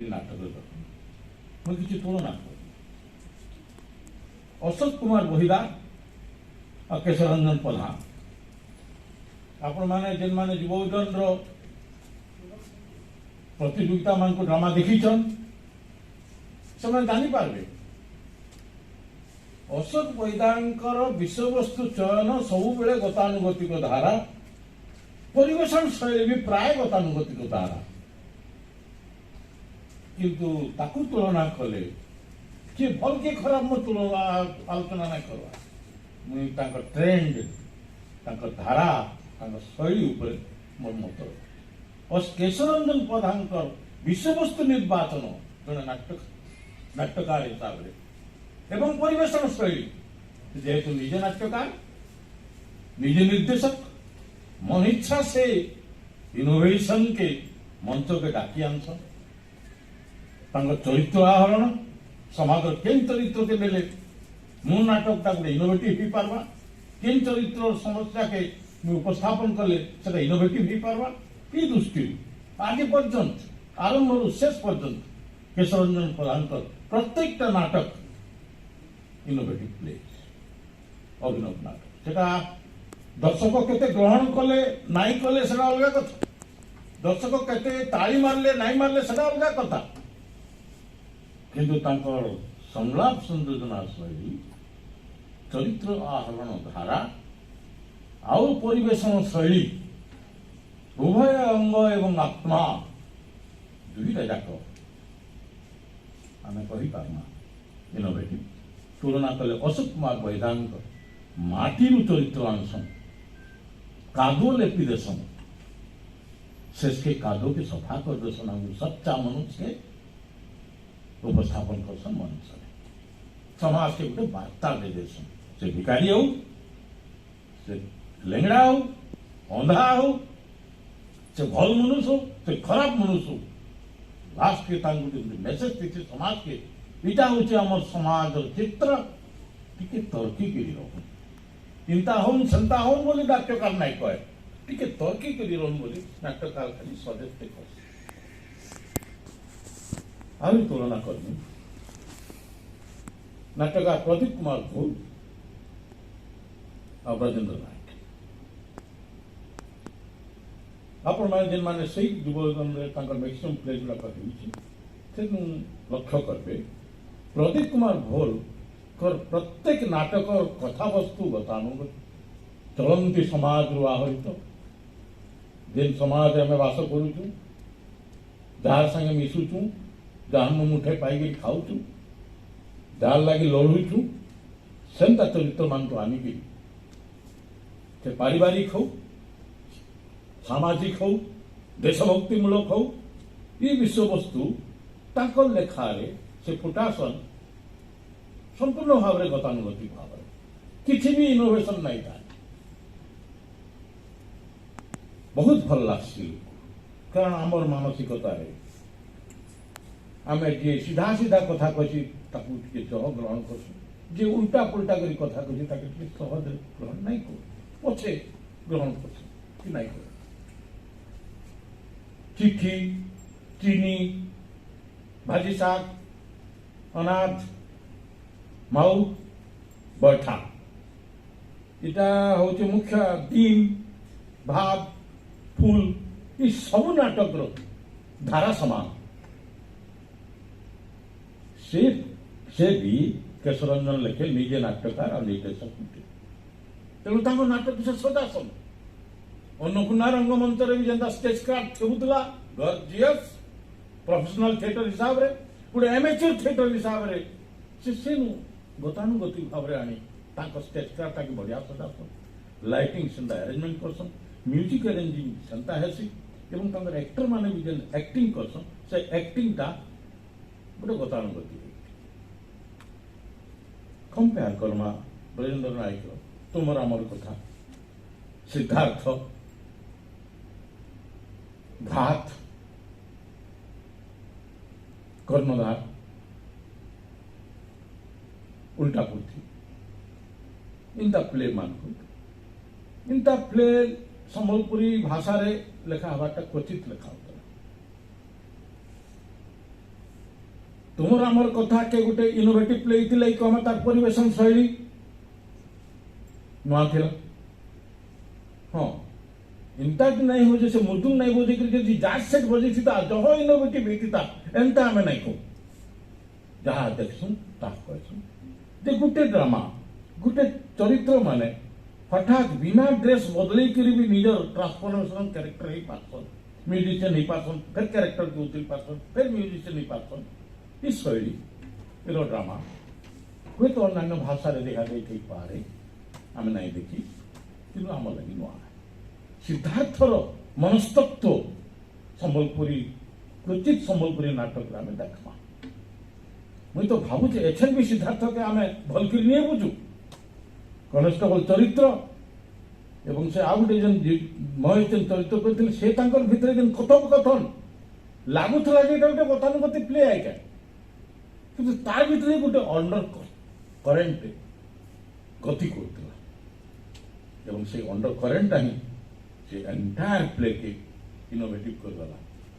नाटक मुझे किसी तुलना अशोक कुमार बहिदार और केशव रंजन प्रधान आपण मैंने जेन मैंने युवजन प्रतियोगिता मान को ड्रामा देखीछन से जानी पारबे अशोक बहिदार विषय वस्तु चयन सब बेले गतानुगतिक धारा परिवेशन शैली भी प्राय गतानुगतिक धारा किंतु ताकू तुलना कले किए भल किए खराब मो तुलना आलोचना नहीं करवा मुई तांकर ट्रेंड तांकर धारा तांकर शैली ऊपर मोर मत और केशवरंजन प्रधान विषय वस्तु निर्वाचन जड़े नाट्यकार हिसाब से एवं परिवेशन शैली जेहेतु निजे नाट्यकार निजे निर्देशक मन इच्छा से इनोवेशन के मंच के डाकी आंस चरित्र आहरण समाज के चरित्र के बेले मो नाटक गोटे इनोवेटिव हो पार्बा के चरित्र समस्या के उपस्थापन कले से इनोवेटिव हो पार्बा ये दृष्टि आगे पर्यंत आरंभ शेष पर्यंत केशवरंजन प्रधान प्रत्येक नाटक इनोवेटिव प्ले अभिनव नाटक सेटा दर्शक केते ग्रहण कले नाई कले सेटा अलग कथा दर्शक केते ताली मारले नाई मारले सेटा अलग कथा किंतु तांकर संलाप संयोजना शैली चरित्र आहरण धारा आउ परिवेशन शैली उभय अंग एवं आत्मा दुईटा जाक आम कही पार्मा इनोवेटिव तुलना कले अशोक कुमार बहिदार माटीरू चरित्र आनसन कादो लेपी देसन शेष के कादो के सफा कर देसन सच्चा मनुष्य उपस्थापन करसन मनुष्य समाज के गोटे वार्ता दे देसन से भिकारी हो से लेंगड़ा हो अंधा हो से भल मनुष्य हो से खराब मनुष्य हो लास्ट के मेसेज देते समाज के इटा हूँ आम समाज चित्र टी तर्की कर रहो चिंता होन चिंता होन बोली नाट्यकार नहीं कहे टी तर्की कर रहो बोली नाट्यकार खाली सजेस्ट कर आहुरी तुलना करनी नाट्यकार प्रदीप कुमार भोल और ब्रजेंद्र नायक आपण मैंने जेन मैंने से युवजन मैक्सिमम प्ले गुड़ाक लक्ष्य करेंगे प्रदीप कुमार भोल प्रत्येक नाटक कथा वस्तु गतानुगत चलती समाज रु आहरित जेन समाज आम बास करुचु जार संगे मिशुचु जहाँ मुठे पाई खाऊचु जार लगी लड़ुचु सेंता चरित्र मान को आनिक से पारिवारिक हो सामाजिक हो देशभक्तिमूलक हो ये विषय वस्तु तांकर लेखारे से फुटासन संपूर्ण भाव में गतानुगतिक भाव किसी भी इनोवेशन नहीं था बहुत भल लगी कारण आमर मानसिकता आम जी सीधा सीधा कथा कही सह ग्रहण कर जी उल्टा पुल्टा करी कथा कही सहज ग्रहण नहीं कर पछे ग्रहण कर नहीं कर चिट्ठी चीनी भाजी शाक अनाज माऊ बैठा इटा हूँ मुख्य दिन भात फूल ये सब नाटक धारा समान से भी केशवरंजन लेखे निजे नाट्यकार और निर्देशक तेणु नाटक से सदासन अन्नपूर्णा रंगमंच भी जेनता स्टेज क्राफ्ट खेबुला गॉर्जियस प्रोफेशनल थिएटर हिसाब रे गोटे एमेच्योर थिएटर हिसाब से गतानुगतिक भाव में आनी स्टेज क्राफ्ट ताकि बढ़िया सजासन लाइटिंग सेंता अरेंजमेंट करसन म्यूजिक अरेंजिंग सेंता हेसी एवं एक्टर माने भी जेन एक्टिंग करसन से एक्टिंग टा गोटे गतानुगतिक कंपेयर करमा ब्रजेंद्र नायक तुमर आमर कथा सिद्धार्थ घात कर्णधार उल्टा पुर्थी इंता प्ले मान इंता प्ले संबलपुरी भाषा रे लेखा हवाटा क्वचित लेखा होता तुमर आमर कथा के गोटे इनोवेटिव प्ले थिले कम तार परिवेशन शैली नुआ थिला हाँ इंटैक्ट नहीं हो जैसे मृदुंग नहीं बजे कि जाज सेट बजे था जह इनोवेटिव होता एंता आम नहीं कौ जहाँ देखसु कहसु जे गोटे ड्रामा गोटे चरित्र माने हठात बिना ड्रेस बदल भी निजर ट्रांसफॉर्मेशन कैरेक्टर ही पार्सन म्यूजिशियन ही पार्सन फिर कैरेक्टर को उतरी पार्सन फिर म्यूजिशियन ही पार्सन इस शैली एरो ड्रामा हुए तो अन्य भाषा रे देखा दे ठीक पारे आम नहीं देखी कि आम लगी नुआ सिद्धार्थर मनस्तत्व संबलपुरी क्वचित संबलपुरी नाटक आम देखमा मुई तो भावुचे एछन भी सिद्धार्थ के आम भल कर नहीं बुझु कनेस्टेबल चरित्र एवं से आउ गोटे जन महेश जन चरित्र करते से भितर जन कथोपकथन लगुला गोटे गतानुगतिक प्ले आएगा कि तार भीतर गोटे अंडर करेन्ट गति करुला एवं से अंडर करेन्टा ही से एंटायर प्ले के इनोवेटिव करगला।